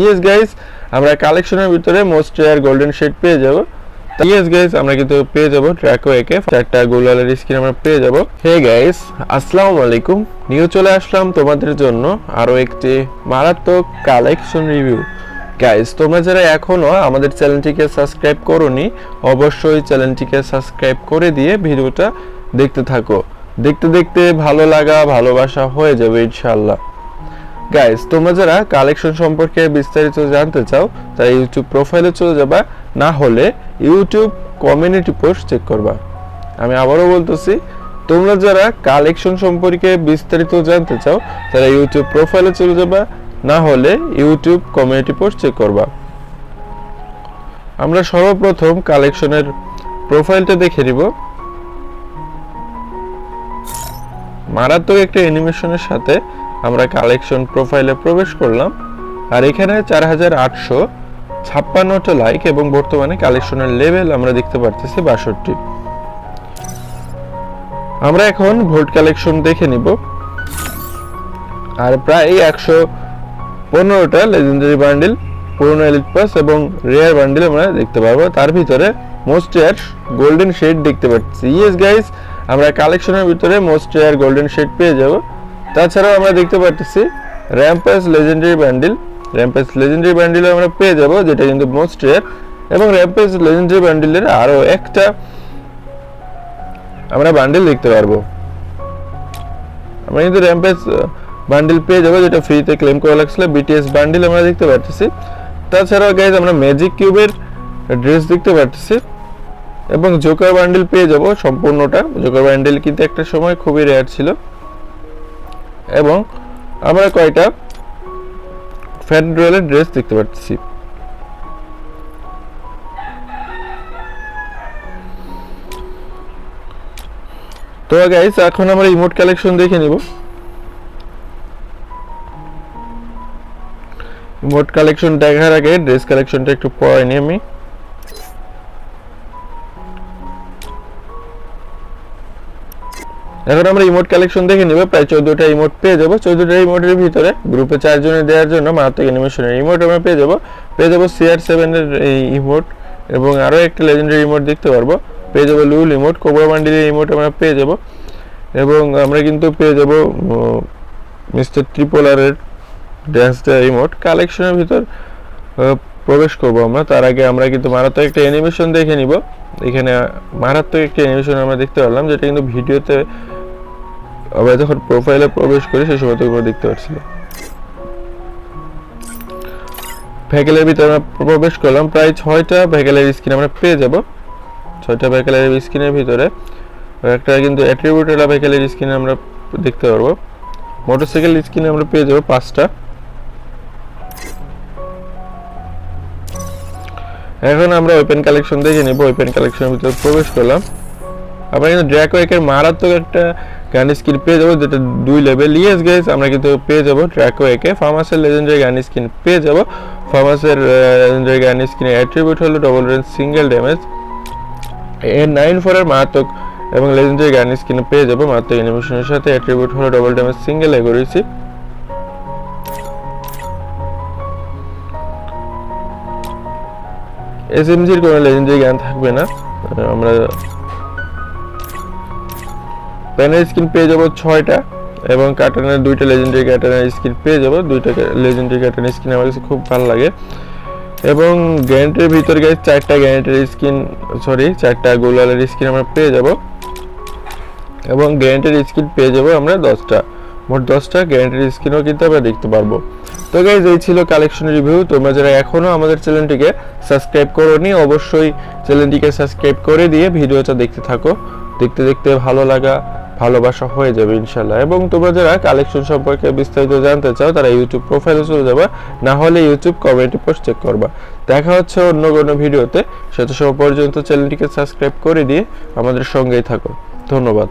Yes guys, আমরা কালেকশনের ভিতরে মোস্ট রেয়ার গোল্ডেন শেড পেয়ে যাব। ইয়েস গাইস, আমরা কিন্তু পেয়ে যাব ট্র্যাকো একে চারটা গোলালের স্কিন আমরা পেয়ে যাব। হে গাইস, আসসালামু আলাইকুম। নিউ চলে আসলাম তোমাদের জন্য আরো একটি মারাত্মক কালেকশন রিভিউ। গাইস, তোমরা যারা এখনো আমাদের চ্যানেলটিকে সাবস্ক্রাইব করোনি, অবশ্যই চ্যানেলটিকে সাবস্ক্রাইব করে দিয়ে ভিডিওটা দেখতে থাকো। দেখতে দেখতে ভালো লাগা ভালোবাসা হয়ে যাবে ইনশাআল্লাহ। গাইস, তোমরা যারা কালেকশন সম্পর্কে বিস্তারিত জানতে চাও তারা ইউটিউব প্রোফাইলে চলে যাবা, না হলে ইউটিউব কমিউনিটি পোস্ট চেক করবা। আমি আবারও বলতেছি, তোমরা যারা কালেকশন সম্পর্কে বিস্তারিত জানতে চাও তারা ইউটিউব প্রোফাইলে চলে যাবা, না হলে ইউটিউব কমিউনিটি পোস্ট চেক করবা। আমরা সর্বপ্রথম কালেকশনের প্রোফাইলটা দেখে নিব। মারাত্মক একটা অ্যানিমেশনের সাথে আমরা কালেকশন প্রোফাইলে প্রবেশ করলাম, আর এখানে 4856টা লাইক এবং বর্তমানে কালেকশনের লেভেল আমরা দেখতে পারতেছি 62। আমরা এখন ভোট কালেকশন দেখে নিব। আর প্রায় 115টা লেজেন্ডারি বান্ডিল, পুরনো এলিট পাস এবং রেয়ার বান্ডিল আমরা দেখতে পারবো। তার ভিতরে মোস্ট রেয়ার গোল্ডেন শেড দেখতে পাচ্ছি। ইয়েস গাইস, আমরা কালেকশনের ভিতরে মোস্ট রেয়ার গোল্ডেন শেড পেয়ে যাব। তাছাড়াও আমরা দেখতে পাচ্ছি র্যাম্পাস লেজেন্ডারি বান্ডিল, র্যাম্পাস লেজেন্ডারি বান্ডিল আমরা পেয়ে যাব, যেটা কিন্তু মোস্ট রেয়ার। এবং র্যাম্পাস লেজেন্ডারি বান্ডিলের আরো একটা আমরা বান্ডিল দেখতে পারবো। আমরা কিন্তু র্যাম্পাস বান্ডিল পেয়ে যাব, যেটা ফ্রিতে ক্লেম করা লাগছিল। বিটিএস বান্ডিল আমরা দেখতে পাচ্ছি। তাছাড়াও গাইজ আমরা ম্যাজিক কিউবের ড্রেস দেখতে পাচ্ছি এবং জোকার বান্ডিল পেয়ে যাব সম্পূর্ণটা। জোকার বান্ডিল কিন্তু একটা সময় খুবই রেয়ার ছিল। এবং আমরা কয়টা ফ্যাট রয়েলের ড্রেস দেখতে পাচ্ছি। তো গাইস, এখন আমরা ইমোট কালেকশন দেখে নিব। ইমোট কালেকশন দেখার আগে ড্রেস কালেকশনটা একটু পরে নিই আমি। এখন আমরা ইমোট কালেকশন দেখে নিব। প্রায় 14টা ইমোট পেয়ে যাব। 14টা ইমোটের ভিতরে গ্রুপে 4 জনের দেওয়ার জন্য মারাত্মক অ্যানিমেশনের ইমোট আমরা পেয়ে যাব CR7 এর এই ইমোট এবং আরো একটা লেজেন্ডারি ইমোট দেখতে পারবো। পেয়ে যাব লুল ইমোট, কোবরা বান্ডিলের ইমোট আমরা পেয়ে যাব এবং আমরা কিন্তু পেয়ে যাব মিস্টার ট্রিপলার এর ড্যান্সটা ইমোট। কালেকশনের ভিতর প্রবেশ করব আমরা। তার আগে আমরা কিন্তু মারাত্মক একটা অ্যানিমেশন দেখে নিব। এখানে মারাত্মক একটা অ্যানিমেশন আমরা দেখতে পারলাম, যেটা কিন্তু ভিডিওতে আমরা যখন প্রোফাইলে প্রবেশ করি সেই সময় তোমরা দেখতে পাচ্ছিল। ভেহিকলের ভিতরে আমরা প্রবেশ করলাম। প্রায় 6টা ভেহিকলের স্কিন আমরা পেয়ে যাব। 6টা ভেহিকলের স্কিনের ভিতরে একটা কিন্তু অ্যাট্রিবিউটেড ভেহিকলের স্কিন আমরা দেখতে পারবো। মোটরসাইকেল স্কিন আমরা পেয়ে যাব 5টা। এখন আমরা ওপেন কালেকশন দেখে নিব। ওপেন কালেকশনের ভিতরে প্রবেশ করলাম। আমরা কিন্তু ড্র্যাকো একের মারাত্মক একটা গান স্কিন পেয়ে যাবো, যেটা 2 লেভেল। ইয়েস গাইস, আমরা কিন্তু পেয়ে যাবো ড্র্যাকো একে। ফার্মাসের লেজেন্ডারি গান স্কিন পেয়ে যাব। ফার্মাসের লেজেন্ডারি গান স্কিনের অ্যাট্রিবিউট হলো double range single damage. N94 এর মারাত্মক এবং লেজেন্ডারি গান স্কিন পেয়ে যাবো মারাত্মক অ্যানিমেশনের সাথে। অ্যাট্রিবিউট হলো ডবল ড্যামেজ সিঙ্গেল এগোরেসি। এসএমজির কোনো লেজেন্ডারি গান থাকবে না। আমরা প্যানের স্কিন পেয়ে যাব 6টা এবং কাটানের 2টা লেজেন্ডারি কাটানের স্কিন পেয়ে যাব। 2টা লেজেন্ডারি কাটানের স্কিন আমার কাছে খুব ভালো লাগে। এবং গ্যারেন্টির ভিতরে গাইস 4টা গ্যারেন্টির স্কিন, 4টা গোলালের স্কিন আমরা পেয়ে যাব এবং গ্যারেন্টির স্কিন পেয়ে যাব আমরা 10টা। মোট 10টা গ্যারেন্টির স্কিনও কিন্তু আমরা দেখতে পারবো। তো গাইস, এই ছিল কালেকশন রিভিউ। তোমরা যারা এখনো আমাদের চ্যানেলটিকে সাবস্ক্রাইব করোনি, অবশ্যই চ্যানেলটিকে সাবস্ক্রাইব করে দিয়ে ভিডিওটা দেখতে থাকো। দেখতে দেখতে ভালো লাগা ভালোবাসা হয়ে যাবে ইনশাআল্লাহ। এবং তোমরা যারা কালেকশন সম্পর্কে বিস্তারিত জানতে চাও তারা ইউটিউব প্রোফাইলে চলে যাবা, না হলে ইউটিউব কমিউনিটি পোস্ট চেক করবা। দেখা হচ্ছে অন্য কোনো ভিডিওতে। সেটা সব পর্যন্ত চ্যানেলটিকে সাবস্ক্রাইব করে দিয়ে আমাদের সঙ্গেই থাকো। ধন্যবাদ।